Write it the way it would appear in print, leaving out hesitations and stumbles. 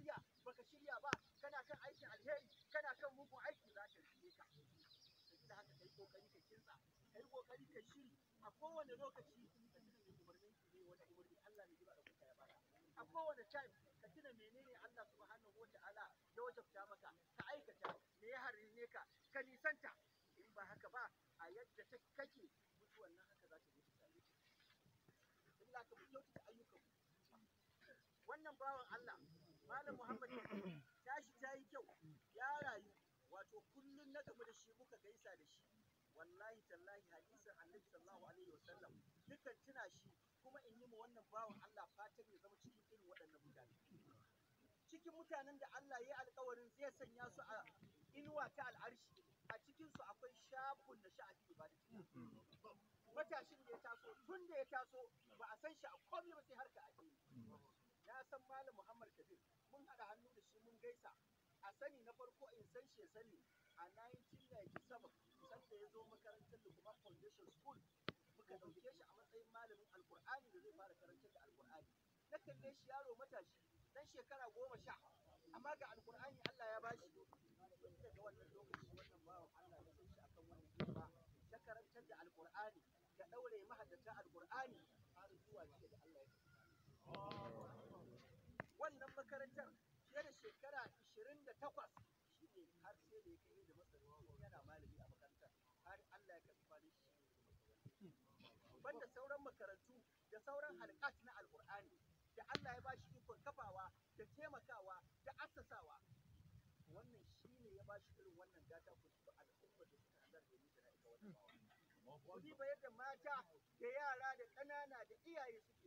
shirya baka shirya ba, kana kan aikin alheri kana kan mugun aiki za ka rike ka. Sabida haka kai kokari ka kinsa, kai kokari ka shiri a kowane lokaci ka tuna mai umarnin ne wani umarni Allah ne ba da kuka ya baka. A kowane time ka tuna menene Allah subhanahu wata'ala ya wajabta maka ka aikata, me ya harine ka ka nisanta. In ba haka ba a yadda kake mutuwan nan haka za ta zo ta same ka. Sabida haka mu kyautata ayyukan mu. Wannan bawan Allah Malam Muhammad tashi ta yi kyau, ya rayu, wato kullum na gaba da shi muka gaisa da shi. Wallahi tallahi hadisin Annabi sallallahu alaihi wasallam dukan tuna shi, kuma in yi ma wannan bawan Allah fatan ya zama cikin irin waɗannan mutane. Cikin mutanen da Allah ya yi alƙawarin zai sanya su a inuwa ta al'arshi, a cikinsu akwai shafun da sha'afi ibadatillah. Matashin da ya taso, tun da ya taso ba a san shi a komai ba sai harka addini. Na san Malam Muhammad Kabir, mun haɗa hannu da shi mun gaisa. A sani na farko in san shi ya sani a 1997 sanda ya zo makarantar Lukman Foundation School, muka ɗauke shi a matsayin malamin Alƙur'ani da zai fara karantar da Alƙur'ani. Na kalle shi yaro matashi dan shekara 10, amma ga Alƙur'ani Allah ya bashi. Tun daga wannan lokaci wannan bawan Allah ya san shi akan wannan hidima ta karantar da Alƙur'ani da ɗaure mahaddata Alƙur'ani har zuwa jiya da Allah ya wannan makarantar fiye da shekara 28 shi ne har sai da ya kai da matsayin yana malami a makarantar har Allah ya karɓi kwanin shi. Banda sauran makarantu da sauran halƙat na Alƙur'ani da Allah ya bashi ikon kafawa da taimakawa da assasawa, wannan shi ne ya bashi irin wannan gata ku ba al'ummar da suka halar domin jana'iza wannan bawa. Ku ba yadda mata da yara da ƙanana da iyaye suke